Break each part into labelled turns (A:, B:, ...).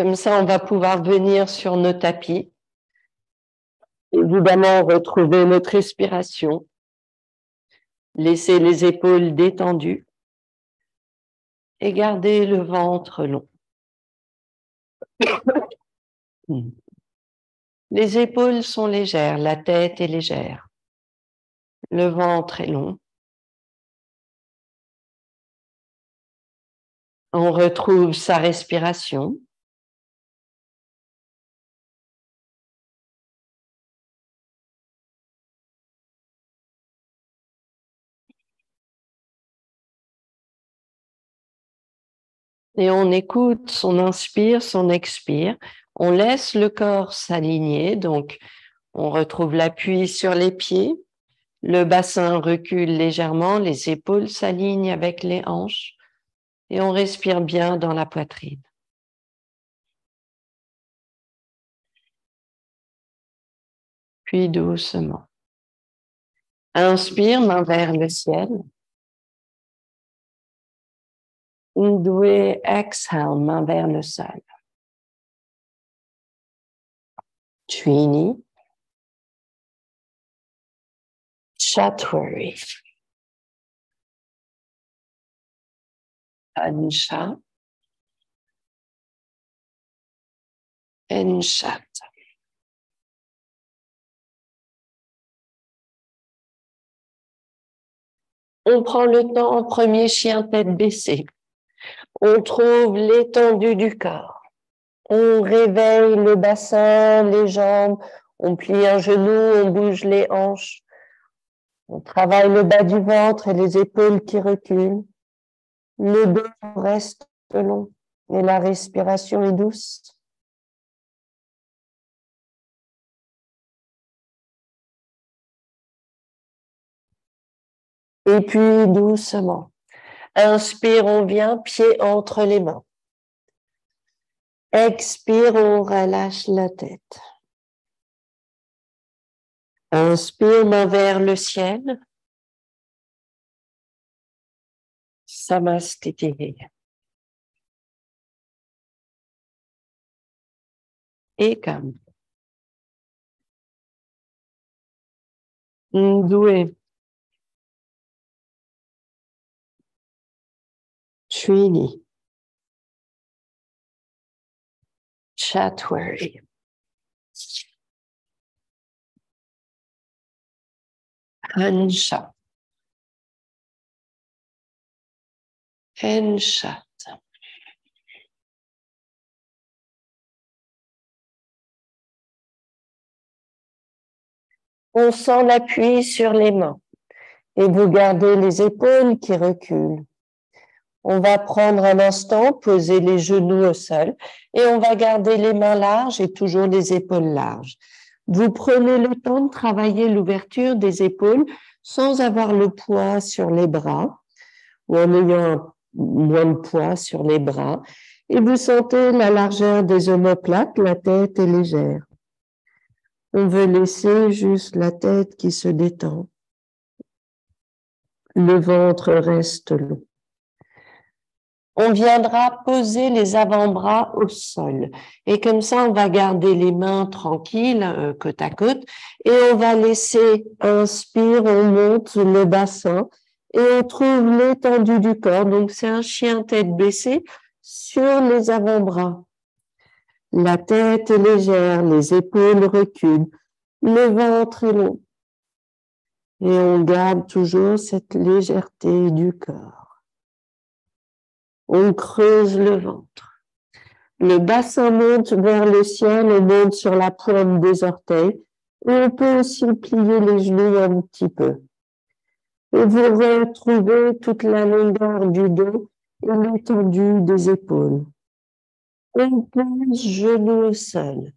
A: Comme ça, on va pouvoir venir sur nos tapis. Évidemment, retrouver notre respiration. Laisser les épaules détendues et garder le ventre long. Les épaules sont légères, la tête est légère. Le ventre est long. On retrouve sa respiration. Et on écoute son inspire, son expire. On laisse le corps s'aligner, donc on retrouve l'appui sur les pieds. Le bassin recule légèrement, les épaules s'alignent avec les hanches et on respire bien dans la poitrine. Puis doucement. Inspire, main vers le ciel. Indoué, exhale, main vers le sol. Twini. Chatwari. Ansha. Enshat. On prend le temps, premier chien tête baissée. On trouve l'étendue du corps. On réveille le bassin, les jambes, on plie un genou, on bouge les hanches. On travaille le bas du ventre et les épaules qui reculent. Le dos reste long et la respiration est douce. Et puis doucement. Inspire, on vient, pied entre les mains. Expire, on relâche la tête. Inspire, main vers le ciel. Samastiti. Ekam. Ndoué. Twini. Chatwari. Ansha. Enshat. On sent l'appui sur les mains et vous gardez les épaules qui reculent. On va prendre un instant, poser les genoux au sol et on va garder les mains larges et toujours les épaules larges. Vous prenez le temps de travailler l'ouverture des épaules sans avoir le poids sur les bras ou en ayant moins de poids sur les bras. Et vous sentez la largeur des omoplates, la tête est légère. On veut laisser juste la tête qui se détend. Le ventre reste long. On viendra poser les avant-bras au sol. Et comme ça, on va garder les mains tranquilles, côte à côte. Et on va laisser, inspire, on monte le bassin. Et on trouve l'étendue du corps. Donc, c'est un chien tête baissée sur les avant-bras. La tête est légère, les épaules reculent. Le ventre est long. Et on garde toujours cette légèreté du corps. On creuse le ventre. Le bassin monte vers le ciel, on monte sur la pointe des orteils. Et on peut aussi plier les genoux un petit peu. Et vous retrouvez toute la longueur du dos et l'étendue des épaules. On pose genoux au sol.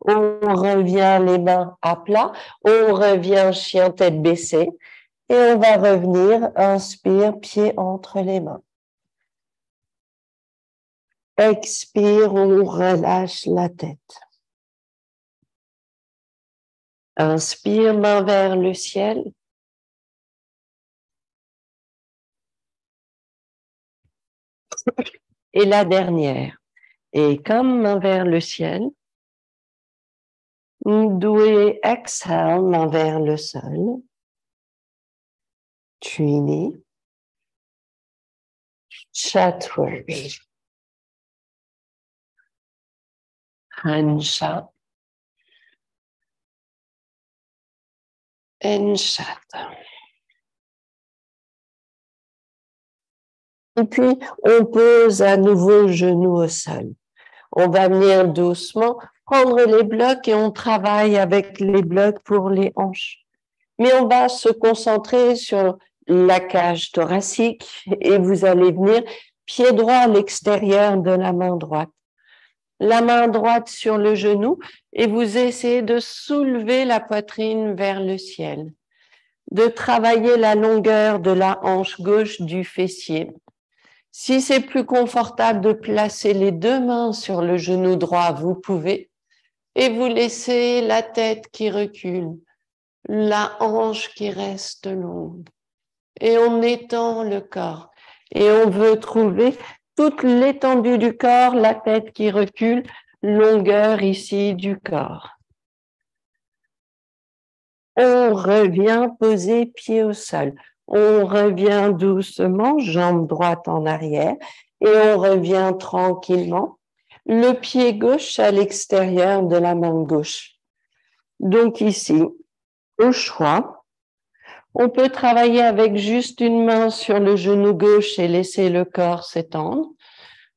A: On revient les mains à plat, on revient chien tête baissée et on va revenir, inspire, pied entre les mains. Expire, on relâche la tête. Inspire, main vers le ciel. Et la dernière. Et comme main vers le ciel, Ndoué exhale, main vers le sol. Trini. Chatwari. Hansha. Enchat. Et puis, on pose à nouveau le genou au sol. On va venir doucement prendre les blocs et on travaille avec les blocs pour les hanches. Mais on va se concentrer sur la cage thoracique et vous allez venir pied droit à l'extérieur de la main droite. La main droite sur le genou et vous essayez de soulever la poitrine vers le ciel, de travailler la longueur de la hanche gauche du fessier. Si c'est plus confortable de placer les deux mains sur le genou droit, vous pouvez, et vous laissez la tête qui recule, la hanche qui reste longue. Et on étend le corps. Et on veut trouver toute l'étendue du corps, la tête qui recule, longueur ici du corps. On revient poser pied au sol. On revient doucement, jambe droite en arrière, et on revient tranquillement, le pied gauche à l'extérieur de la main gauche. Donc ici, au choix, on peut travailler avec juste une main sur le genou gauche et laisser le corps s'étendre,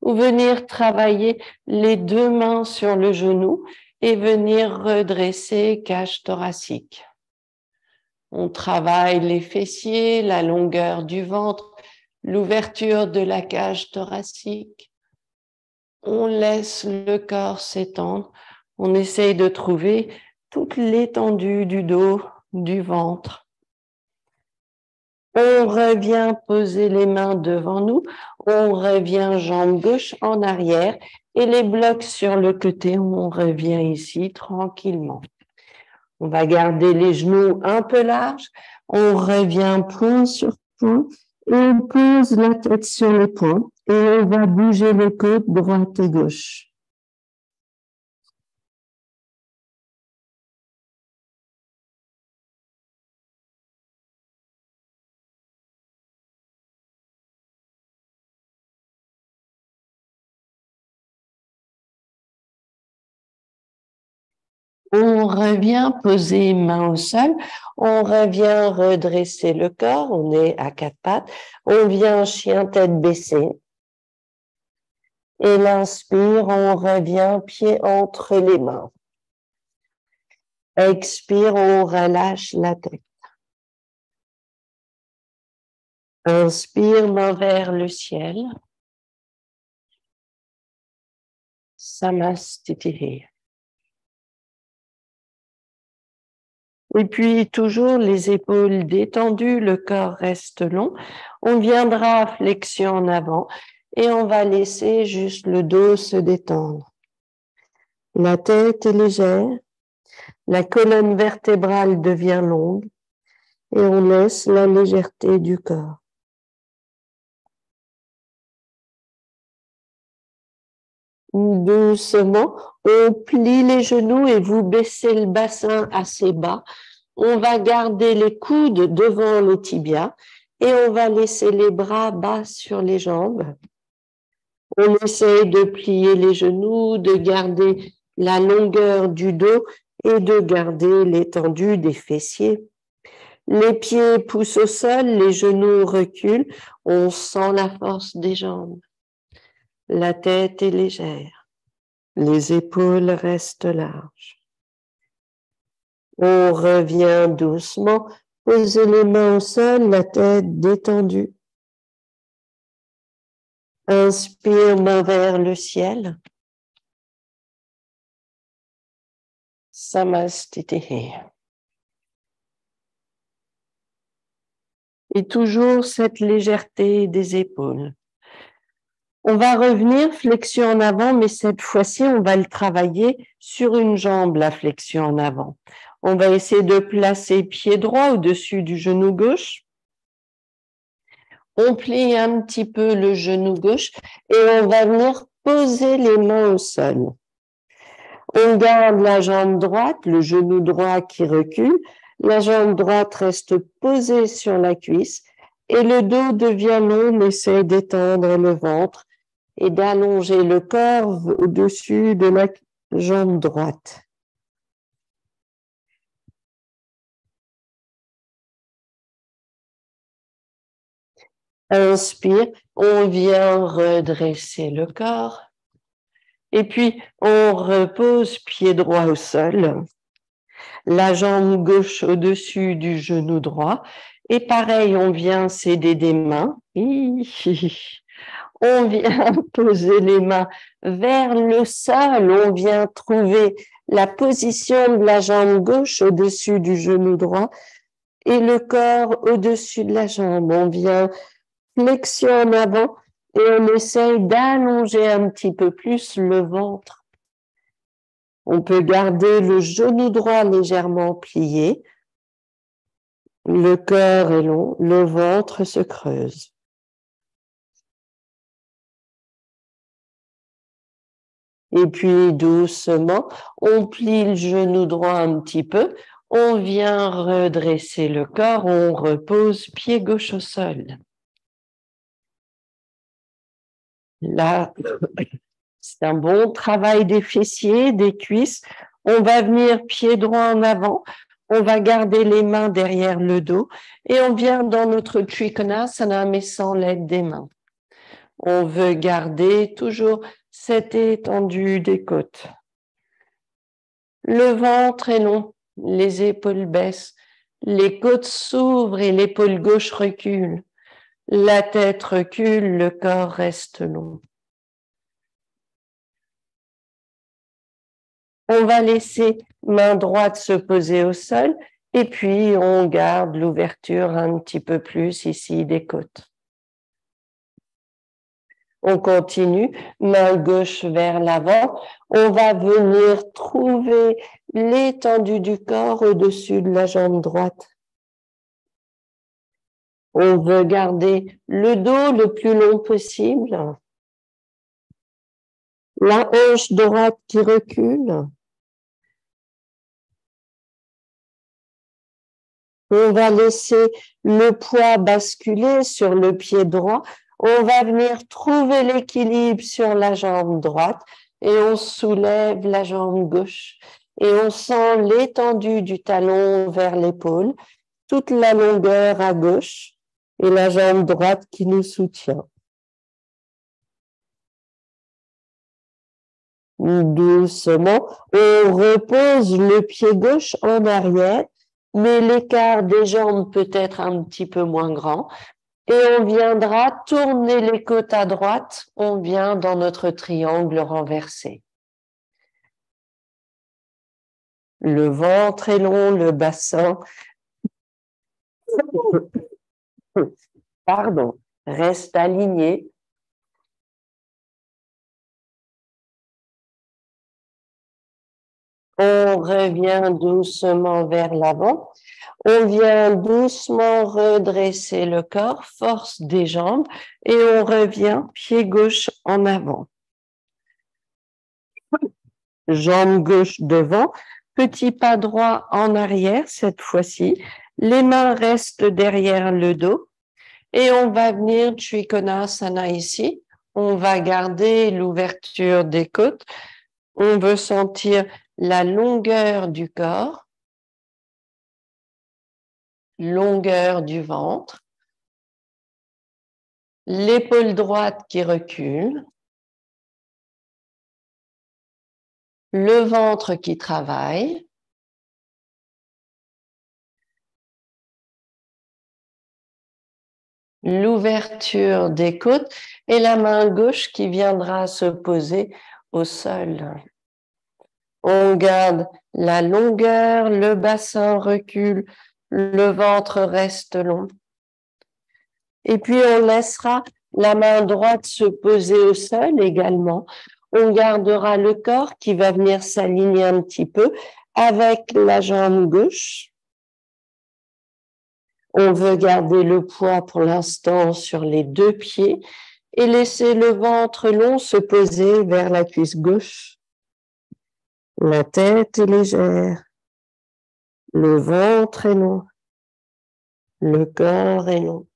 A: ou venir travailler les deux mains sur le genou et venir redresser cage thoracique. On travaille les fessiers, la longueur du ventre, l'ouverture de la cage thoracique. On laisse le corps s'étendre. On essaye de trouver toute l'étendue du dos, du ventre. On revient poser les mains devant nous. On revient jambe gauche en arrière et les blocs sur le côté. On revient ici tranquillement. On va garder les genoux un peu larges. On revient point sur point et on pose la tête sur les poings et on va bouger les côtes droite et gauche. On revient poser main au sol, on revient redresser le corps, on est à quatre pattes, on vient chien tête baissée. Et l'inspire, on revient pied entre les mains. Expire, on relâche la tête. Inspire, main vers le ciel. Samastitihi. Et puis, toujours les épaules détendues, le corps reste long. On viendra flexion en avant et on va laisser juste le dos se détendre. La tête est légère, la colonne vertébrale devient longue et on laisse la légèreté du corps. Doucement, on plie les genoux et vous baissez le bassin assez bas. On va garder les coudes devant le tibia et on va laisser les bras bas sur les jambes. On essaye de plier les genoux, de garder la longueur du dos et de garder l'étendue des fessiers. Les pieds poussent au sol, les genoux reculent. On sent la force des jambes. La tête est légère. Les épaules restent larges. On revient doucement, posez les mains au sol, la tête détendue. Inspire, main vers le ciel. Samastitihi. Et toujours cette légèreté des épaules. On va revenir flexion en avant, mais cette fois-ci, on va le travailler sur une jambe, la flexion en avant. On va essayer de placer pied droit au-dessus du genou gauche. On plie un petit peu le genou gauche et on va venir poser les mains au sol. On garde la jambe droite, le genou droit qui recule, la jambe droite reste posée sur la cuisse et le dos devient long, on essaie d'étendre le ventre et d'allonger le corps au-dessus de la jambe droite. Inspire, on vient redresser le corps. Et puis, on repose pied droit au sol, la jambe gauche au-dessus du genou droit. Et pareil, on vient s'aider des mains. On vient poser les mains vers le sol. On vient trouver la position de la jambe gauche au-dessus du genou droit et le corps au-dessus de la jambe. On vient flexion en avant et on essaye d'allonger un petit peu plus le ventre. On peut garder le genou droit légèrement plié. Le cœur est long, le ventre se creuse. Et puis doucement, on plie le genou droit un petit peu. On vient redresser le corps, on repose pied gauche au sol. Là, c'est un bon travail des fessiers, des cuisses. On va venir pied droit en avant. On va garder les mains derrière le dos et on vient dans notre Trikonasana mais sans l'aide des mains. On veut garder toujours cette étendue des côtes. Le ventre est long, les épaules baissent, les côtes s'ouvrent et l'épaule gauche recule. La tête recule, le corps reste long. On va laisser main droite se poser au sol et puis on garde l'ouverture un petit peu plus ici des côtes. On continue, main gauche vers l'avant. On va venir trouver l'étendue du corps au-dessus de la jambe droite. On veut garder le dos le plus long possible. La hanche droite qui recule. On va laisser le poids basculer sur le pied droit. On va venir trouver l'équilibre sur la jambe droite et on soulève la jambe gauche. Et on sent l'étendue du talon vers l'épaule, toute la longueur à gauche et la jambe droite qui nous soutient. Doucement, on repose le pied gauche en arrière, mais l'écart des jambes peut être un petit peu moins grand. Et on viendra tourner les côtes à droite, on vient dans notre triangle renversé. Le ventre est long, le bassin, pardon, reste aligné. On revient doucement vers l'avant. On vient doucement redresser le corps, force des jambes, et on revient pied gauche en avant. Jambe gauche devant, petit pas droit en arrière cette fois-ci. Les mains restent derrière le dos et on va venir Trikonasana ici. On va garder l'ouverture des côtes. On veut sentir la longueur du corps, longueur du ventre, l'épaule droite qui recule, le ventre qui travaille, l'ouverture des côtes et la main gauche qui viendra se poser au sol. On garde la longueur, le bassin recule, le ventre reste long. Et puis on laissera la main droite se poser au sol également. On gardera le corps qui va venir s'aligner un petit peu avec la jambe gauche. On veut garder le poids pour l'instant sur les deux pieds Et laissez le ventre long se poser vers la cuisse gauche. La tête est légère. Le ventre est long. Le corps est long.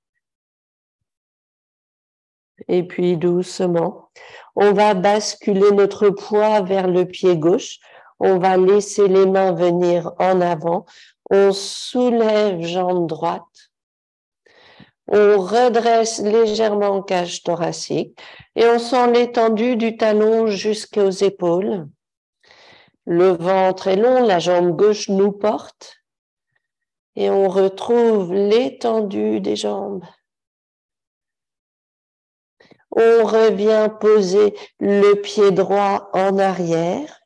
A: Et puis doucement, on va basculer notre poids vers le pied gauche. On va laisser les mains venir en avant. On soulève jambe droite. On redresse légèrement cage thoracique et on sent l'étendue du talon jusqu'aux épaules. Le ventre est long, la jambe gauche nous porte et on retrouve l'étendue des jambes. On revient poser le pied droit en arrière.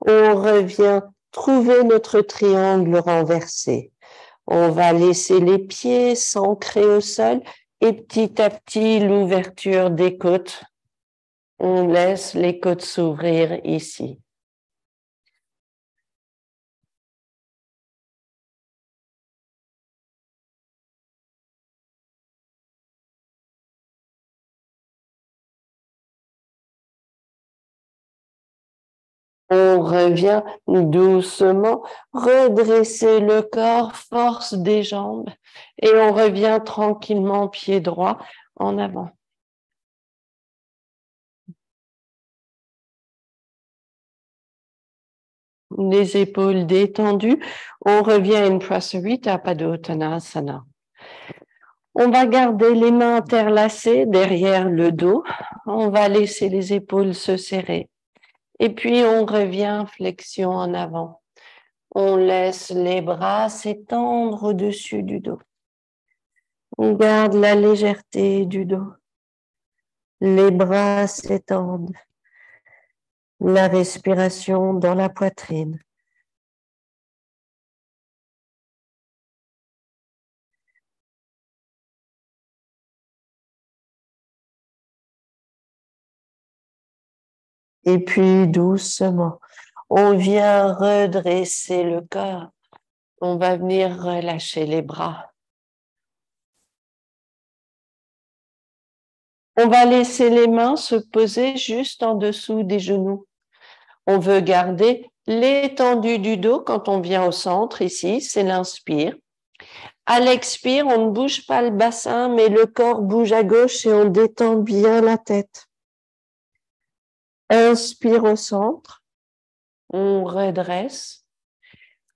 A: On revient trouver notre triangle renversé. On va laisser les pieds s'ancrer au sol et petit à petit l'ouverture des côtes. On laisse les côtes s'ouvrir ici. On revient doucement, redresser le corps, force des jambes et on revient tranquillement pied droit en avant. Les épaules détendues, on revient à une Prasarita Padottanasana. On va garder les mains interlacées derrière le dos. On va laisser les épaules se serrer. Et puis, on revient flexion en avant. On laisse les bras s'étendre au-dessus du dos. On garde la légèreté du dos. Les bras s'étendent. La respiration dans la poitrine. Et puis, doucement, on vient redresser le corps. On va venir relâcher les bras. On va laisser les mains se poser juste en dessous des genoux. On veut garder l'étendue du dos quand on vient au centre, ici, c'est l'inspire. À l'expire, on ne bouge pas le bassin, mais le corps bouge à gauche et on détend bien la tête. Inspire au centre, on redresse.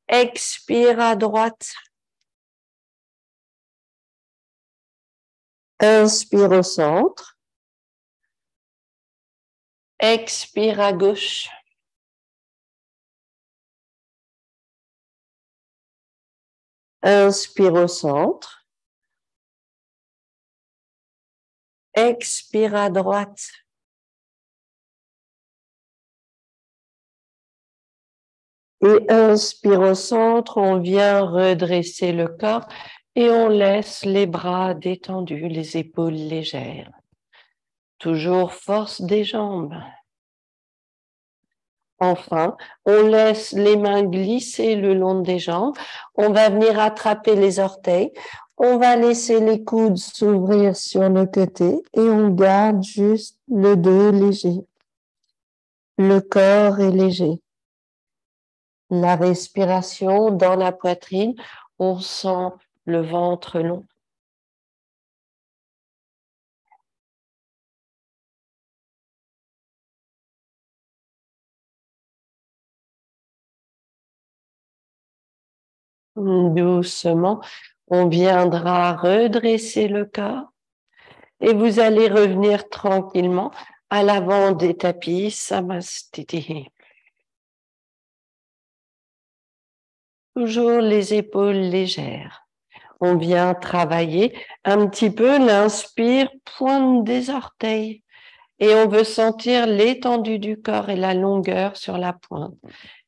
A: Expire à droite. Inspire au centre. Expire à gauche. Inspire au centre. Expire à droite. Et inspire au centre, on vient redresser le corps et on laisse les bras détendus, les épaules légères. Toujours force des jambes. Enfin, on laisse les mains glisser le long des jambes. On va venir attraper les orteils. On va laisser les coudes s'ouvrir sur le côté et on garde juste le dos léger. Le corps est léger. La respiration dans la poitrine, on sent le ventre long. Doucement, on viendra redresser le corps et vous allez revenir tranquillement à l'avant des tapis Samastiti. Toujours les épaules légères. On vient travailler un petit peu l'inspire, pointe des orteils. Et on veut sentir l'étendue du corps et la longueur sur la pointe.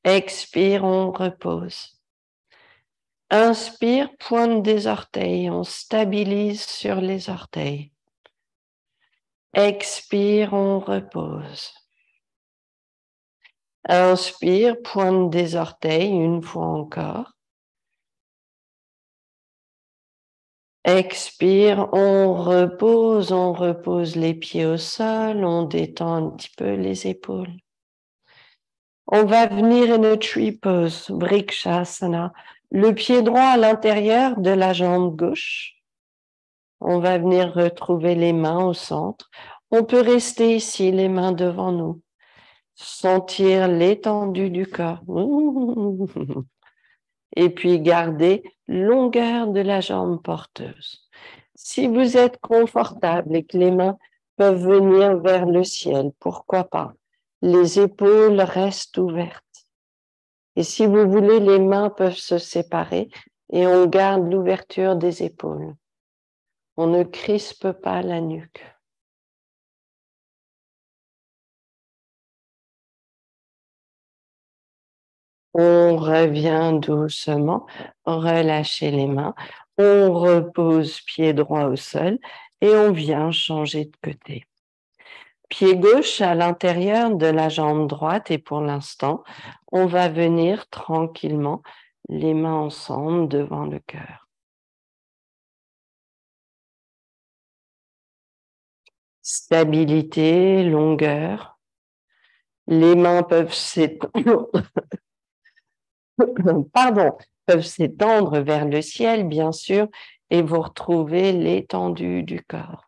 A: Expire, on repose. Inspire, pointe des orteils, on stabilise sur les orteils. Expire, on repose. Inspire, pointe des orteils, une fois encore. Expire, on repose les pieds au sol, on détend un petit peu les épaules. On va venir in a tree pose, Vrikshasana, le pied droit à l'intérieur de la jambe gauche. On va venir retrouver les mains au centre. On peut rester ici, les mains devant nous. Sentir l'étendue du corps. Et puis garder longueur de la jambe porteuse. Si vous êtes confortable et que les mains peuvent venir vers le ciel, pourquoi pas? Les épaules restent ouvertes. Et si vous voulez, les mains peuvent se séparer et on garde l'ouverture des épaules. On ne crispe pas la nuque. On revient doucement, relâchez les mains, on repose pied droit au sol et on vient changer de côté. Pied gauche à l'intérieur de la jambe droite et pour l'instant, on va venir tranquillement, les mains ensemble devant le cœur. Stabilité, longueur. Les mains peuvent s'étendre, peuvent s'étendre vers le ciel, bien sûr, et vous retrouvez l'étendue du corps.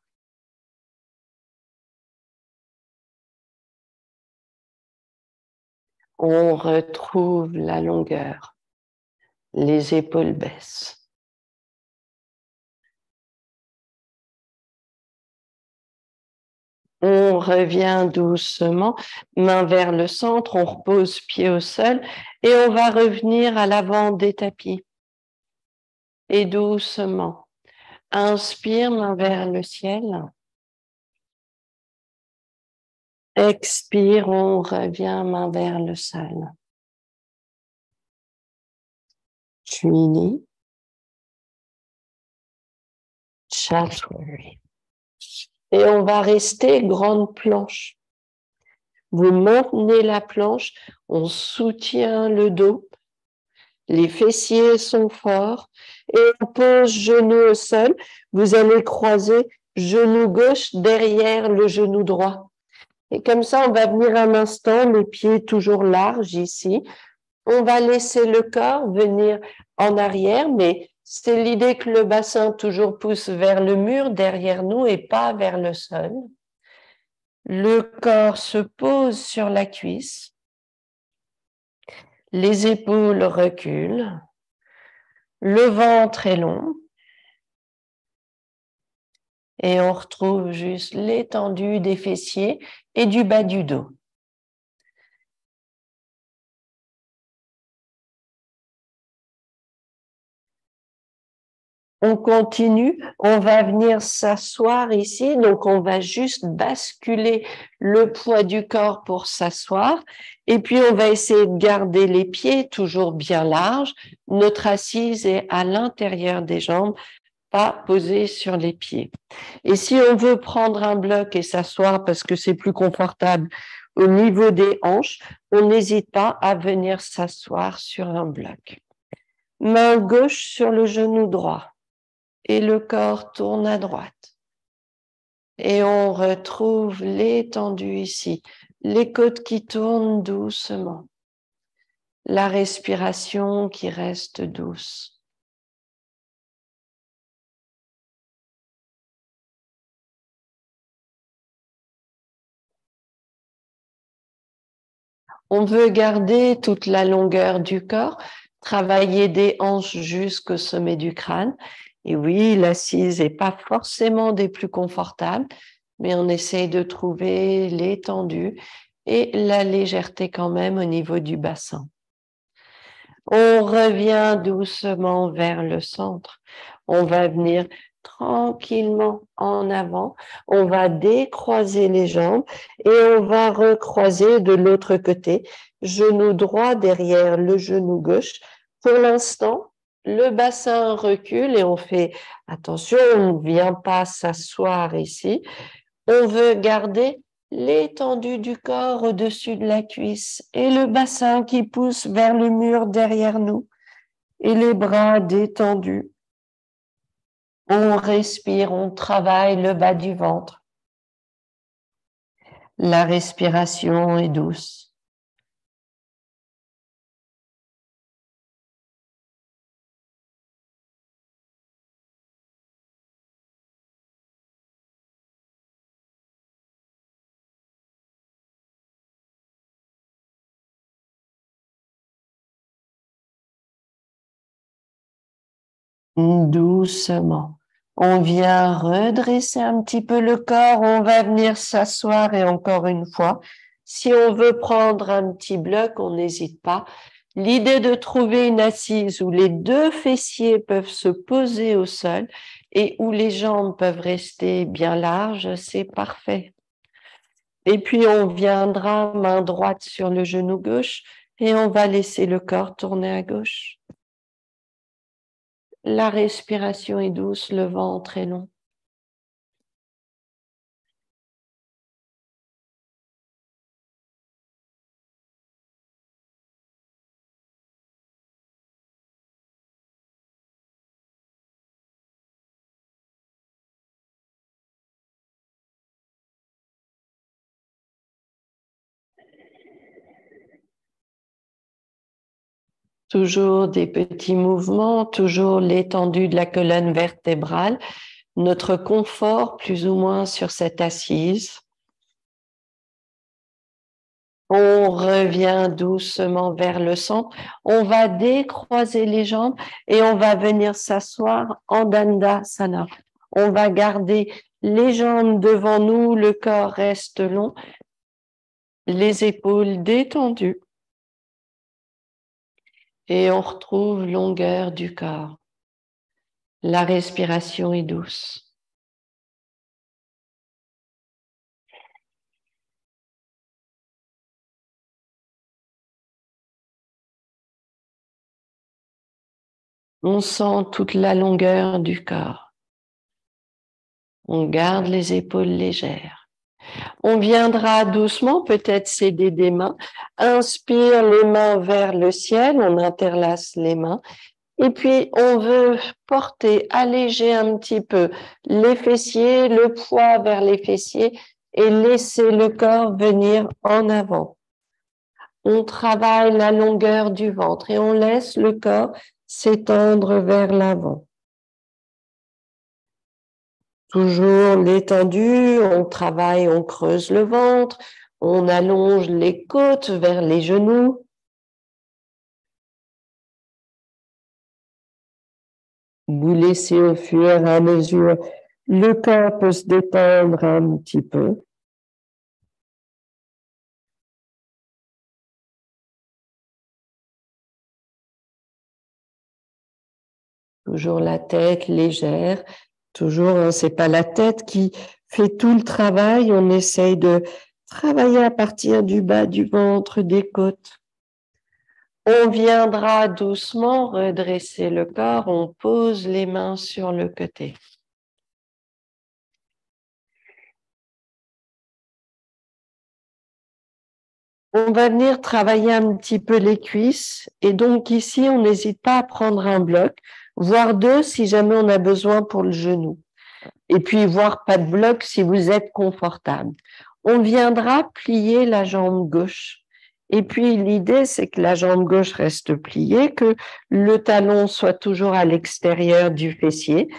A: On retrouve la longueur. Les épaules baissent. On revient doucement, main vers le centre, on repose pied au sol et on va revenir à l'avant des tapis. Et doucement, inspire, main vers le ciel. Expire, on revient, main vers le sol. Trini, Chaturanga. Et on va rester grande planche. Vous maintenez la planche, on soutient le dos, les fessiers sont forts et on pose genou au sol. Vous allez croiser genou gauche derrière le genou droit. Et comme ça, on va venir un instant, les pieds toujours larges ici. On va laisser le corps venir en arrière, mais c'est l'idée que le bassin toujours pousse vers le mur derrière nous et pas vers le sol. Le corps se pose sur la cuisse. Les épaules reculent. Le ventre est long. Et on retrouve juste l'étendue des fessiers et du bas du dos. On continue, on va venir s'asseoir ici, donc on va juste basculer le poids du corps pour s'asseoir et puis on va essayer de garder les pieds toujours bien larges. Notre assise est à l'intérieur des jambes, pas posée sur les pieds. Et si on veut prendre un bloc et s'asseoir parce que c'est plus confortable au niveau des hanches, on n'hésite pas à venir s'asseoir sur un bloc. Main gauche sur le genou droit. Et le corps tourne à droite. Et on retrouve l'étendue ici, les côtes qui tournent doucement, la respiration qui reste douce. On veut garder toute la longueur du corps, travailler des hanches jusqu'au sommet du crâne. Et oui, l'assise n'est pas forcément des plus confortables, mais on essaye de trouver l'étendue et la légèreté quand même au niveau du bassin. On revient doucement vers le centre. On va venir tranquillement en avant. On va décroiser les jambes et on va recroiser de l'autre côté. Genou droit derrière le genou gauche. Pour l'instant, le bassin recule et on fait attention, on ne vient pas s'asseoir ici. On veut garder l'étendue du corps au-dessus de la cuisse et le bassin qui pousse vers le mur derrière nous et les bras détendus. On respire, on travaille le bas du ventre. La respiration est douce. Doucement. On vient redresser un petit peu le corps. On va venir s'asseoir et encore une fois, si on veut prendre un petit bloc, on n'hésite pas. L'idée de trouver une assise où les deux fessiers peuvent se poser au sol et où les jambes peuvent rester bien larges, c'est parfait. Et puis on viendra main droite sur le genou gauche et on va laisser le corps tourner à gauche. La respiration est douce, le ventre est long. Toujours des petits mouvements, toujours l'étendue de la colonne vertébrale, notre confort plus ou moins sur cette assise. On revient doucement vers le centre. On va décroiser les jambes et on va venir s'asseoir en Dandasana. On va garder les jambes devant nous, le corps reste long, les épaules détendues. Et on retrouve longueur du corps. La respiration est douce. On sent toute la longueur du corps. On garde les épaules légères. On viendra doucement, peut-être s'aider des mains. Inspire les mains vers le ciel, on interlace les mains. Et puis, on veut porter, alléger un petit peu les fessiers, le poids vers les fessiers et laisser le corps venir en avant. On travaille la longueur du ventre et on laisse le corps s'étendre vers l'avant. Toujours l'étendue, on travaille, on creuse le ventre, on allonge les côtes vers les genoux. Vous laissez au fur et à mesure, le corps peut se détendre un petit peu. Toujours la tête légère, toujours, hein, c'est pas la tête qui fait tout le travail, on essaye de travailler à partir du bas du ventre, des côtes. On viendra doucement redresser le corps, on pose les mains sur le côté. On va venir travailler un petit peu les cuisses et donc ici, on n'hésite pas à prendre un bloc, voire deux si jamais on a besoin pour le genou. Et puis, voire pas de bloc si vous êtes confortable. On viendra plier la jambe gauche. Et puis, l'idée, c'est que la jambe gauche reste pliée, que le talon soit toujours à l'extérieur du fessier.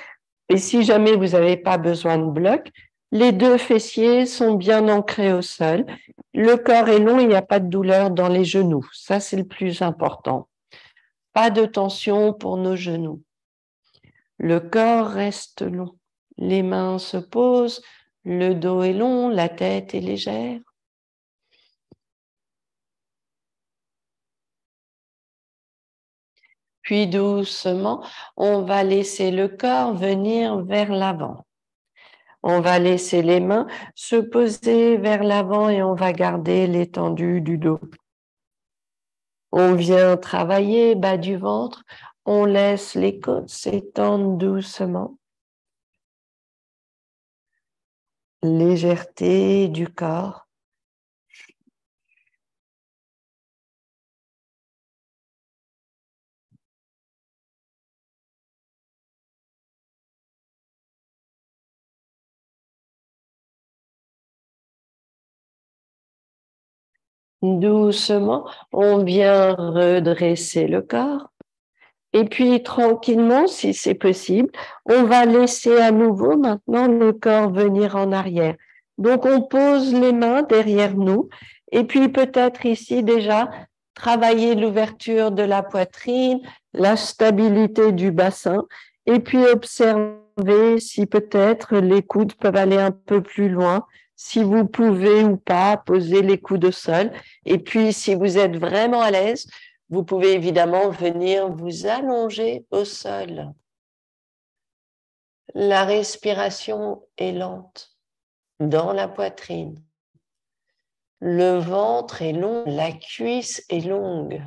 A: Et si jamais vous n'avez pas besoin de bloc, les deux fessiers sont bien ancrés au sol. Le corps est long, il n'y a pas de douleur dans les genoux. Ça, c'est le plus important. Pas de tension pour nos genoux. Le corps reste long. Les mains se posent, le dos est long, la tête est légère. Puis doucement, on va laisser le corps venir vers l'avant. On va laisser les mains se poser vers l'avant et on va garder l'étendue du dos. On vient travailler bas du ventre, on laisse les côtes s'étendre doucement. Légèreté du corps. Doucement, on vient redresser le corps. Et puis, tranquillement, si c'est possible, on va laisser à nouveau maintenant le corps venir en arrière. Donc, on pose les mains derrière nous. Et puis, peut-être ici déjà, travailler l'ouverture de la poitrine, la stabilité du bassin. Et puis, observer si peut-être les coudes peuvent aller un peu plus loin. Si vous pouvez ou pas, poser les coudes au sol. Et puis, si vous êtes vraiment à l'aise, vous pouvez évidemment venir vous allonger au sol. La respiration est lente dans la poitrine. Le ventre est long, la cuisse est longue.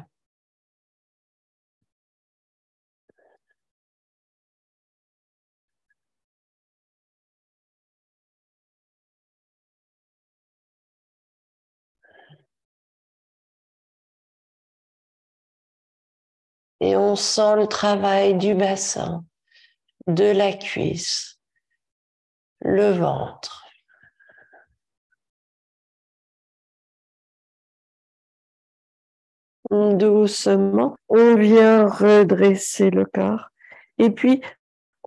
A: Et on sent le travail du bassin, de la cuisse, le ventre. Doucement, on vient redresser le corps. Et puis,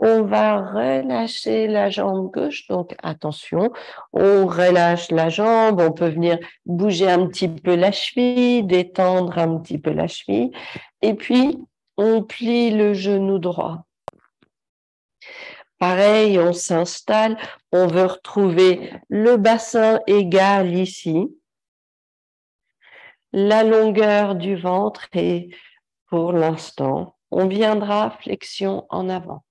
A: on va relâcher la jambe gauche. Donc, attention, on relâche la jambe. On peut venir bouger un petit peu la cheville, détendre un petit peu la cheville. Et puis, on plie le genou droit. Pareil, on s'installe. On veut retrouver le bassin égal ici. La longueur du ventre et pour l'instant, on viendra flexion en avant.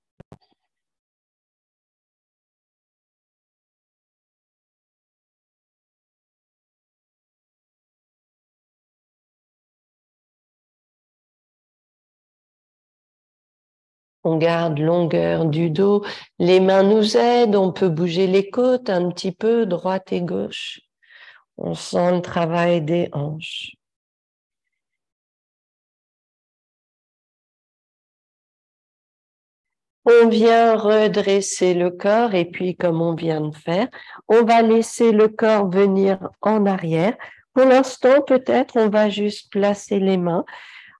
A: On garde longueur du dos. Les mains nous aident. On peut bouger les côtes un petit peu, droite et gauche. On sent le travail des hanches. On vient redresser le corps et puis, comme on vient de faire, on va laisser le corps venir en arrière. Pour l'instant, peut-être, on va juste placer les mains.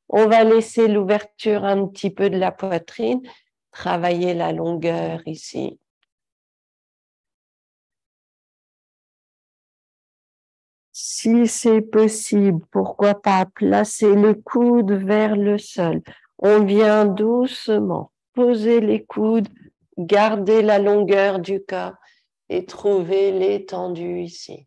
A: On va laisser l'ouverture un petit peu de la poitrine, travailler la longueur ici. Si c'est possible, pourquoi pas placer les coudes vers le sol. On vient doucement poser les coudes, garder la longueur du corps et trouver l'étendue ici.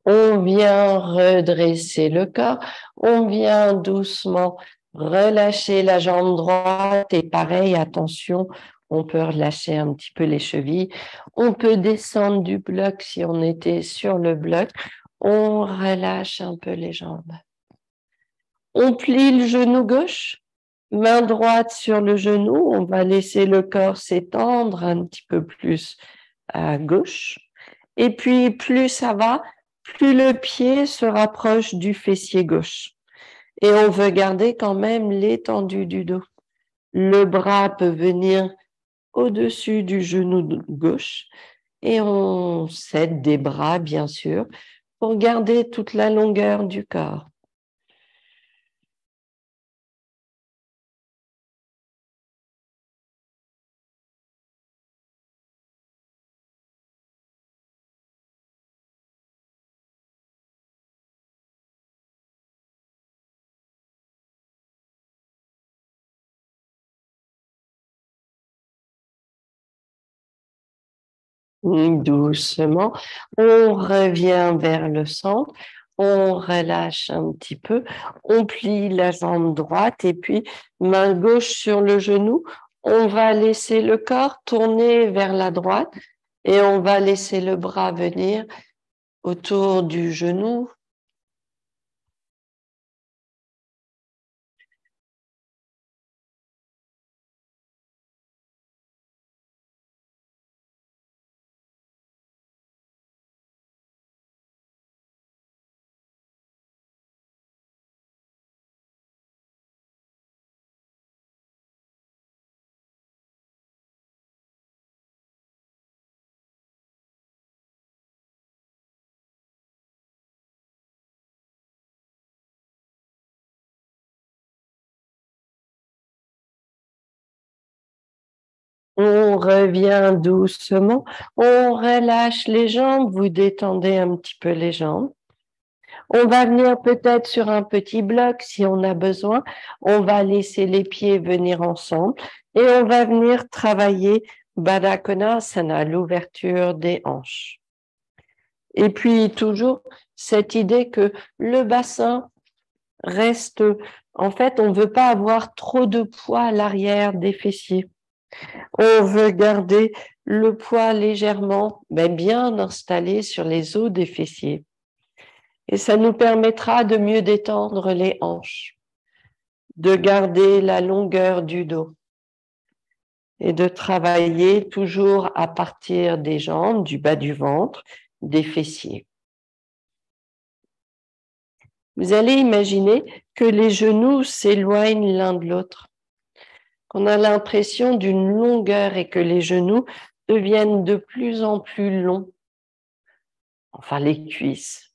A: On vient redresser le corps, on vient doucement relâcher la jambe droite et pareil, attention, on peut relâcher un petit peu les chevilles. On peut descendre du bloc si on était sur le bloc. On relâche un peu les jambes. On plie le genou gauche, main droite sur le genou. On va laisser le corps s'étendre un petit peu plus à gauche. Et puis, plus ça va, plus le pied se rapproche du fessier gauche. Et on veut garder quand même l'étendue du dos. Le bras peut venir au-dessus du genou gauche et on s'aide des bras, bien sûr, pour garder toute la longueur du corps. Doucement, on revient vers le centre, on relâche un petit peu, on plie la jambe droite et puis main gauche sur le genou, on va laisser le corps tourner vers la droite et on va laisser le bras venir autour du genou. On revient doucement, on relâche les jambes, vous détendez un petit peu les jambes. On va venir peut-être sur un petit bloc si on a besoin. On va laisser les pieds venir ensemble et on va venir travailler Baddha Konasana, l'ouverture des hanches. Et puis toujours cette idée que le bassin reste, en fait, on ne veut pas avoir trop de poids à l'arrière des fessiers. On veut garder le poids légèrement, mais bien installé sur les os des fessiers. Et ça nous permettra de mieux détendre les hanches, de garder la longueur du dos et de travailler toujours à partir des jambes, du bas du ventre, des fessiers. Vous allez imaginer que les genoux s'éloignent l'un de l'autre, qu'on a l'impression d'une longueur et que les genoux deviennent de plus en plus longs, enfin les cuisses,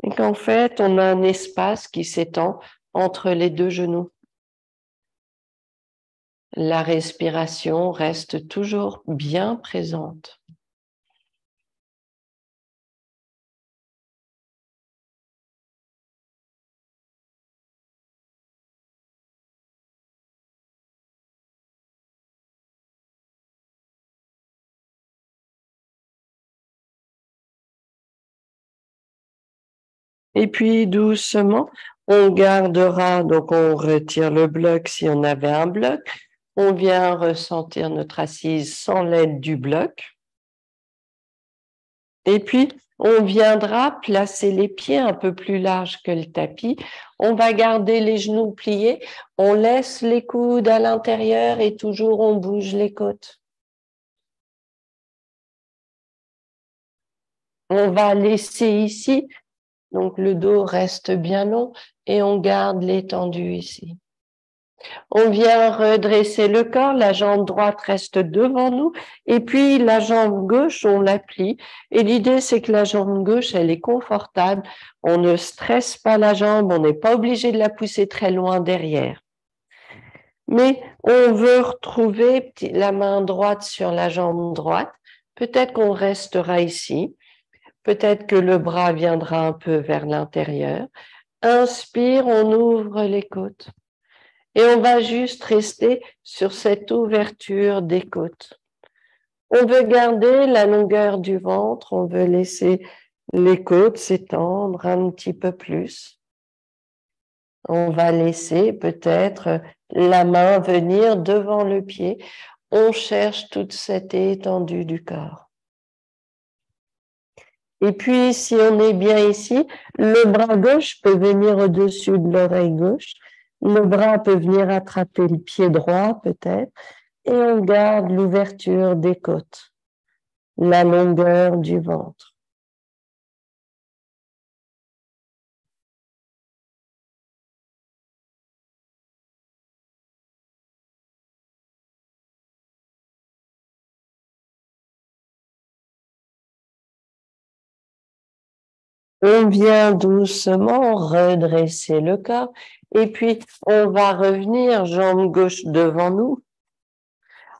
A: et qu'en fait on a un espace qui s'étend entre les deux genoux. La respiration reste toujours bien présente. Et puis doucement, on gardera, donc on retire le bloc si on avait un bloc. On vient ressentir notre assise sans l'aide du bloc. Et puis, on viendra placer les pieds un peu plus larges que le tapis. On va garder les genoux pliés. On laisse les coudes à l'intérieur et toujours on bouge les côtes. On va laisser ici, donc le dos reste bien long et on garde l'étendue ici. On vient redresser le corps, la jambe droite reste devant nous et puis la jambe gauche, on la plie. Et l'idée, c'est que la jambe gauche, elle est confortable. On ne stresse pas la jambe, on n'est pas obligé de la pousser très loin derrière. Mais on veut retrouver la main droite sur la jambe droite. Peut-être qu'on restera ici. Peut-être que le bras viendra un peu vers l'intérieur. Inspire, on ouvre les côtes. Et on va juste rester sur cette ouverture des côtes. On veut garder la longueur du ventre, on veut laisser les côtes s'étendre un petit peu plus. On va laisser peut-être la main venir devant le pied. On cherche toute cette étendue du corps. Et puis, si on est bien ici, le bras gauche peut venir au-dessus de l'oreille gauche. Le bras peut venir attraper le pied droit, peut-être. Et on garde l'ouverture des côtes, la longueur du ventre. On vient doucement redresser le corps et puis on va revenir jambe gauche devant nous.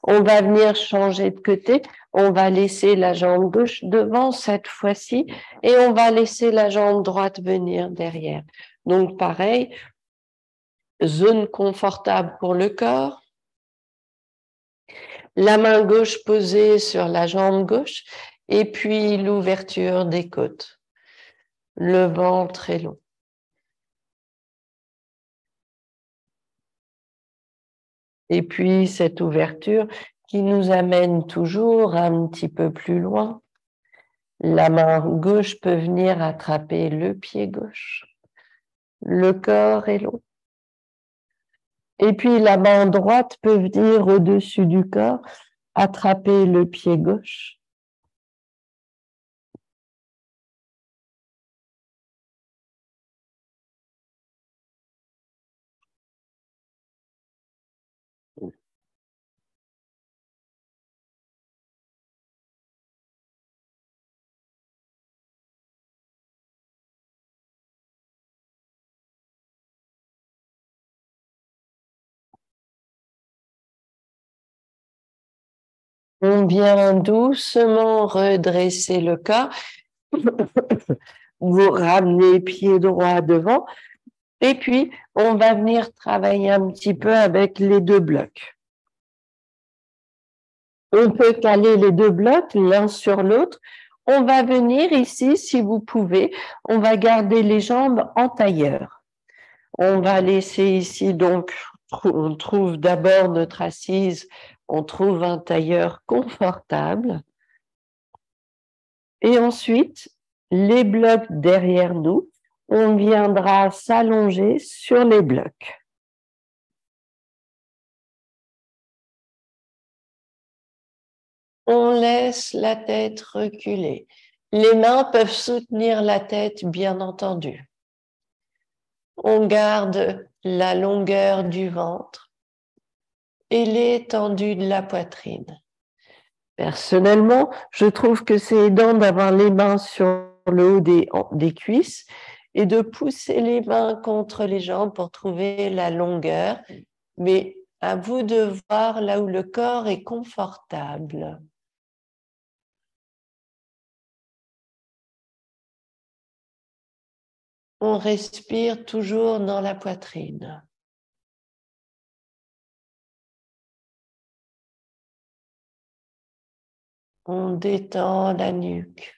A: On va venir changer de côté. On va laisser la jambe gauche devant cette fois-ci et on va laisser la jambe droite venir derrière. Donc pareil, zone confortable pour le corps. La main gauche posée sur la jambe gauche et puis l'ouverture des côtes. Le ventre est long. Et puis cette ouverture qui nous amène toujours un petit peu plus loin. La main gauche peut venir attraper le pied gauche. Le corps est long. Et puis la main droite peut venir au-dessus du corps, attraper le pied gauche. On vient doucement redresser le corps. Vous ramenez pied droit devant. Et puis, on va venir travailler un petit peu avec les deux blocs. On peut caler les deux blocs l'un sur l'autre. On va venir ici, si vous pouvez, on va garder les jambes en tailleur. On va laisser ici, donc, on trouve d'abord notre assise, on trouve un tailleur confortable. Et ensuite, les blocs derrière nous, on viendra s'allonger sur les blocs. On laisse la tête reculer. Les mains peuvent soutenir la tête, bien entendu. On garde la longueur du ventre et l'étendue de la poitrine. Personnellement, je trouve que c'est aidant d'avoir les mains sur le haut des cuisses et de pousser les mains contre les jambes pour trouver la longueur, mais à vous de voir là où le corps est confortable. On respire toujours dans la poitrine. On détend la nuque.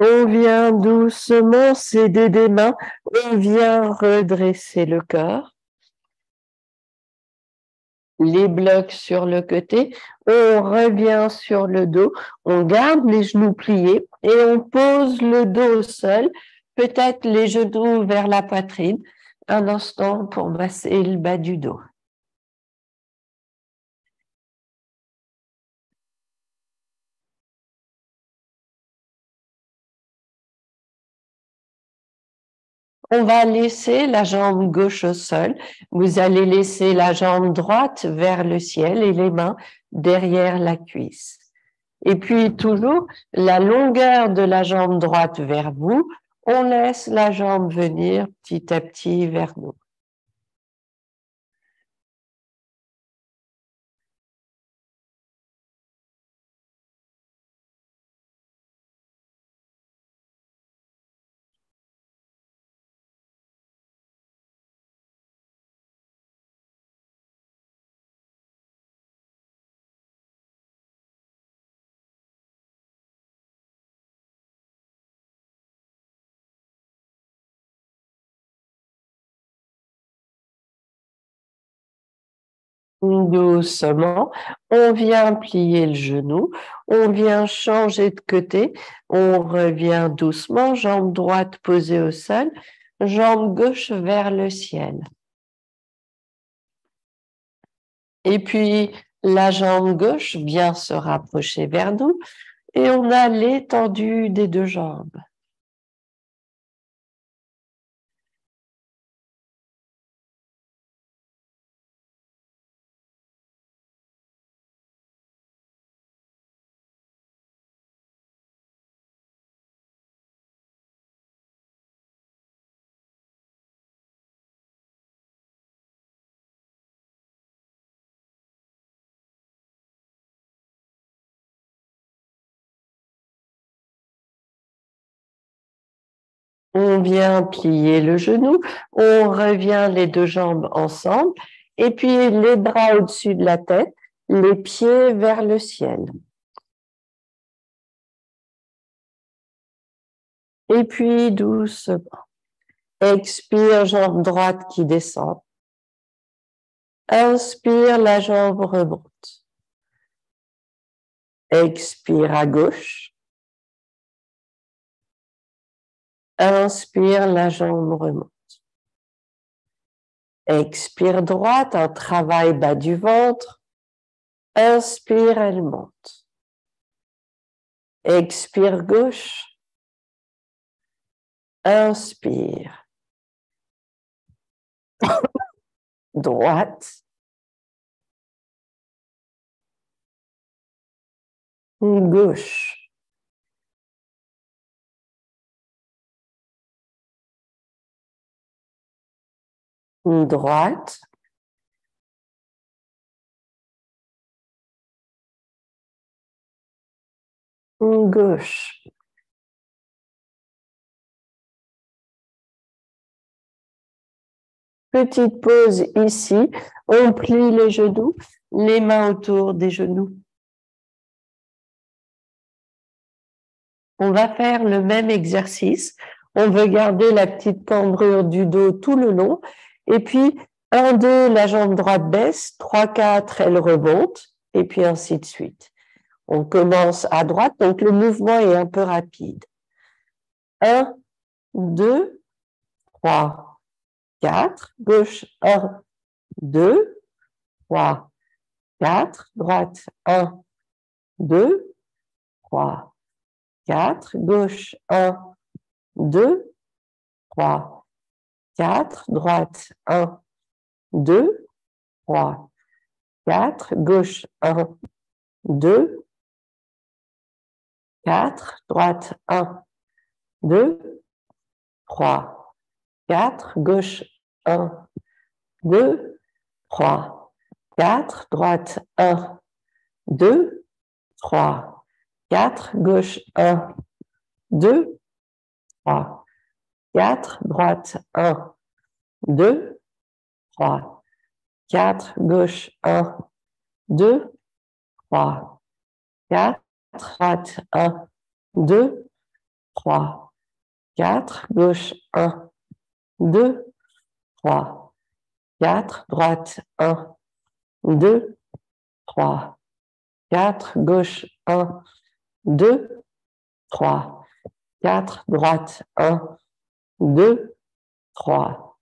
A: On vient doucement s'aider des mains. On vient redresser le corps. Les blocs sur le côté. On revient sur le dos. On garde les genoux pliés et on pose le dos au sol. Peut-être les genoux vers la poitrine. Un instant pour masser le bas du dos. On va laisser la jambe gauche au sol. Vous allez laisser la jambe droite vers le ciel et les mains derrière la cuisse. Et puis toujours la longueur de la jambe droite vers vous. On laisse la jambe venir petit à petit vers nous. Doucement, on vient plier le genou, on vient changer de côté, on revient doucement, jambe droite posée au sol, jambe gauche vers le ciel. Et puis, la jambe gauche vient se rapprocher vers nous et on a l'étendue des deux jambes. On vient plier le genou, on revient les deux jambes ensemble et puis les bras au-dessus de la tête, les pieds vers le ciel. Et puis doucement, expire, jambe droite qui descend. Inspire, la jambe remonte. Expire à gauche. Inspire, la jambe remonte. Expire droite, un travail bas du ventre. Inspire, elle monte. Expire gauche. Inspire. droite, gauche, droite, gauche, petite pause ici, on plie les genoux, les mains autour des genoux. On va faire le même exercice. On veut garder la petite cambrure du dos tout le long. Et puis, 1, 2, la jambe droite baisse. 3, 4, elle remonte. Et puis ainsi de suite. On commence à droite, donc le mouvement est un peu rapide. 1, 2, 3, 4. Gauche, 1, 2, 3, 4. Droite, 1, 2, 3, 4. Gauche, 1, 2, 3, 4, droite, 1, 2, 3, 4, gauche, 1, 2, 4, droite, 1, 2, 3, 4, gauche, 1, 2, 3, 4, droite, 1, 2, 3, 4, gauche, 1, 2, 3, 4, droite, 1, 2, 3, 4, gauche, 1, 2, 3, 4, droite, 1, 2, 3, 4, gauche, 1, 2, 3, 4, droite, 1, 2, 3, 4, gauche, 1, 2, 3, 4, droite, 1, 2, 3,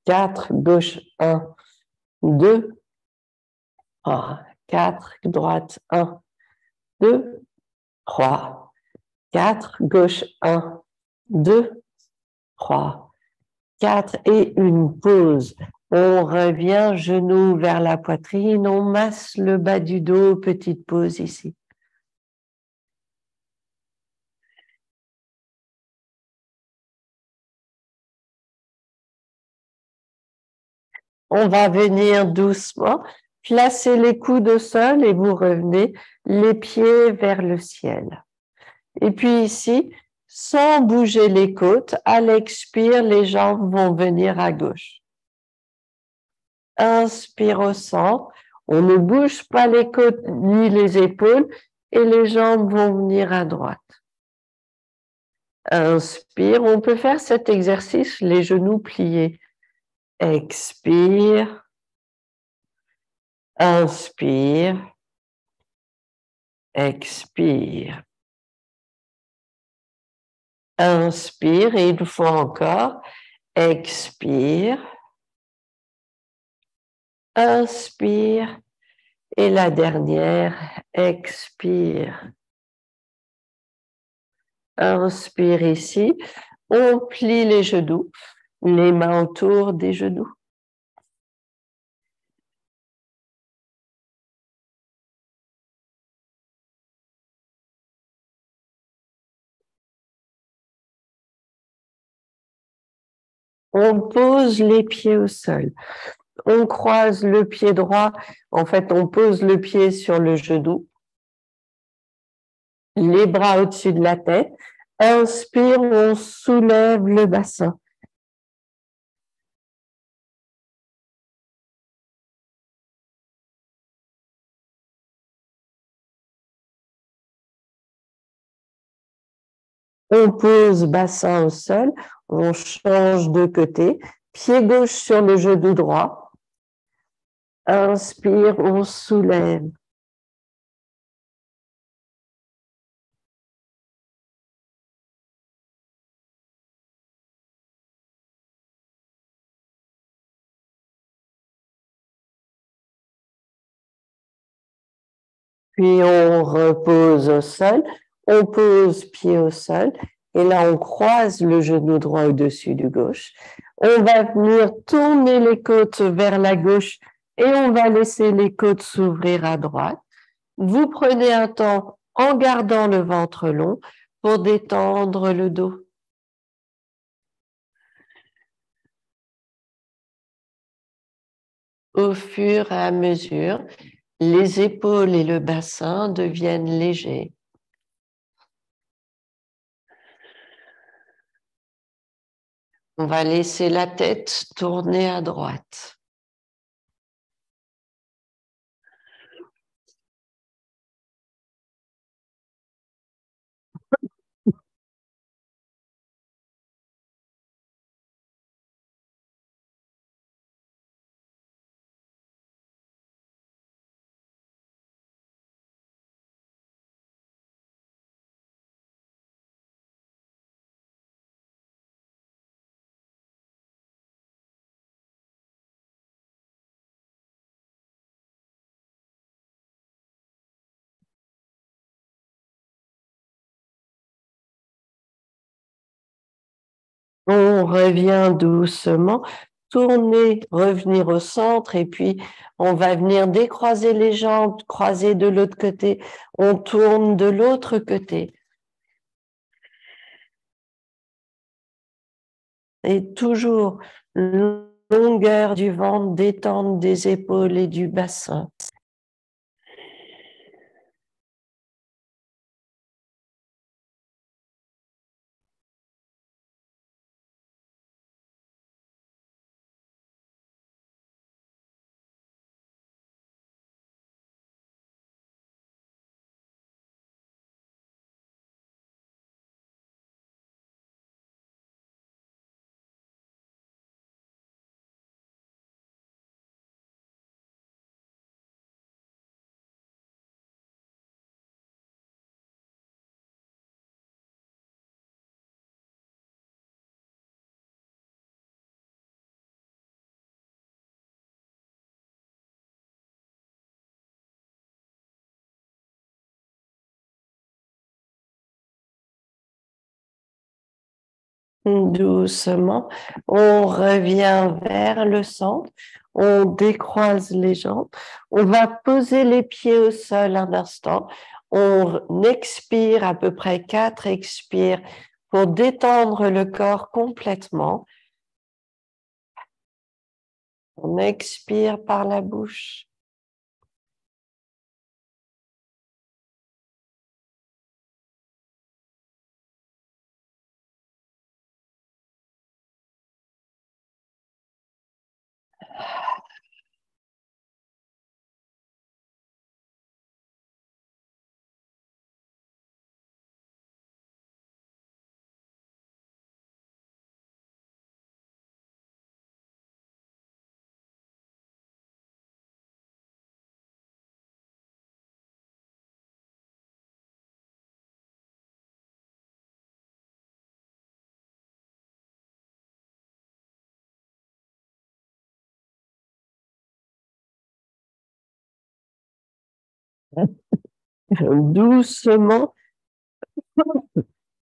A: 4, gauche, 1, 2, 3, 4, droite, 1, 2, 3, 4, gauche, 1, 2, 3, 4 et une pause. On revient, genoux vers la poitrine, on masse le bas du dos, petite pause ici. On va venir doucement, placer les coudes au sol et vous revenez les pieds vers le ciel. Et puis ici, sans bouger les côtes, à l'expire, les jambes vont venir à gauche. Inspire au centre, on ne bouge pas les côtes ni les épaules et les jambes vont venir à droite. Inspire, on peut faire cet exercice, les genoux pliés. Expire, inspire, expire. Inspire et une fois encore, expire, inspire et la dernière, expire. Inspire ici, on plie les genoux, les mains autour des genoux. On pose les pieds au sol. On croise le pied droit. En fait, on pose le pied sur le genou. Les bras au-dessus de la tête. Inspire, on soulève le bassin. On pose bassin au sol. On change de côté. Pied gauche sur le genou droit. Inspire, on soulève. Puis on repose au sol. On pose pied au sol Et là, on croise le genou droit au-dessus du gauche. On va venir tourner les côtes vers la gauche et on va laisser les côtes s'ouvrir à droite. Vous prenez un temps en gardant le ventre long pour détendre le dos. Au fur et à mesure, les épaules et le bassin deviennent légers. On va laisser la tête tourner à droite. On revient doucement, tourner, revenir au centre et puis on va venir décroiser les jambes, croiser de l'autre côté. On tourne de l'autre côté. Et toujours longueur du ventre, détente des épaules et du bassin. Doucement, on revient vers le centre, on décroise les jambes, on va poser les pieds au sol un instant, on expire à peu près 4 expires pour détendre le corps complètement. On expire par la bouche. Doucement,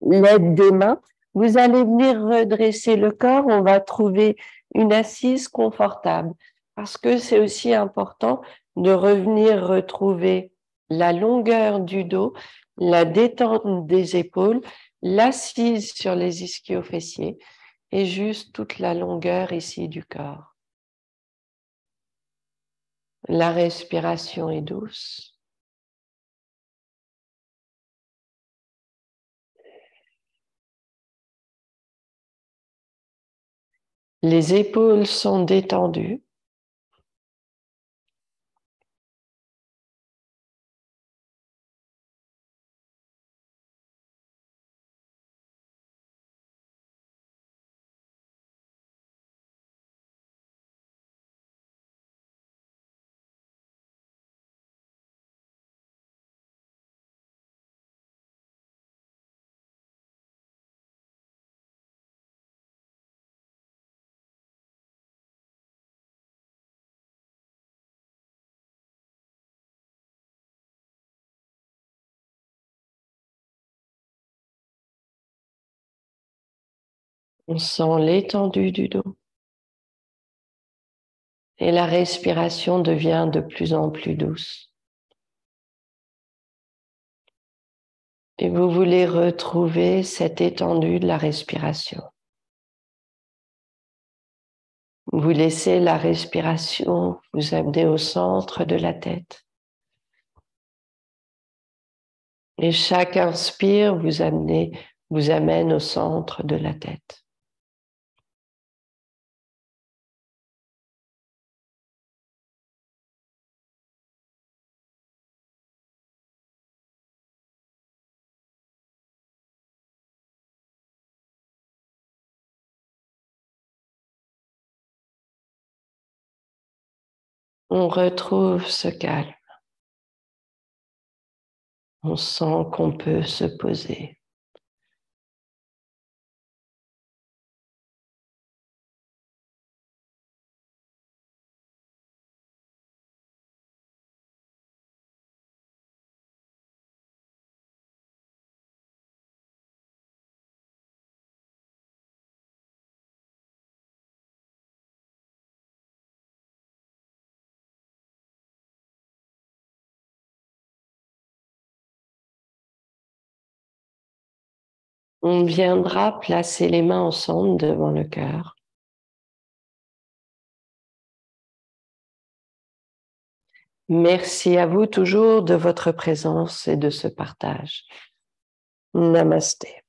A: l'aide des mains. Vous allez venir redresser le corps. On va trouver une assise confortable parce que c'est aussi important de revenir retrouver la longueur du dos, la détente des épaules, l'assise sur les ischio-fessiers et juste toute la longueur ici du corps. La respiration est douce. Les épaules sont détendues. On sent l'étendue du dos. Et la respiration devient de plus en plus douce. Et vous voulez retrouver cette étendue de la respiration. Vous laissez la respiration vous amener au centre de la tête. Et chaque inspire vous amène au centre de la tête. On retrouve ce calme. On sent qu'on peut se poser. On viendra placer les mains ensemble devant le cœur. Merci à vous toujours de votre présence et de ce partage. Namasté.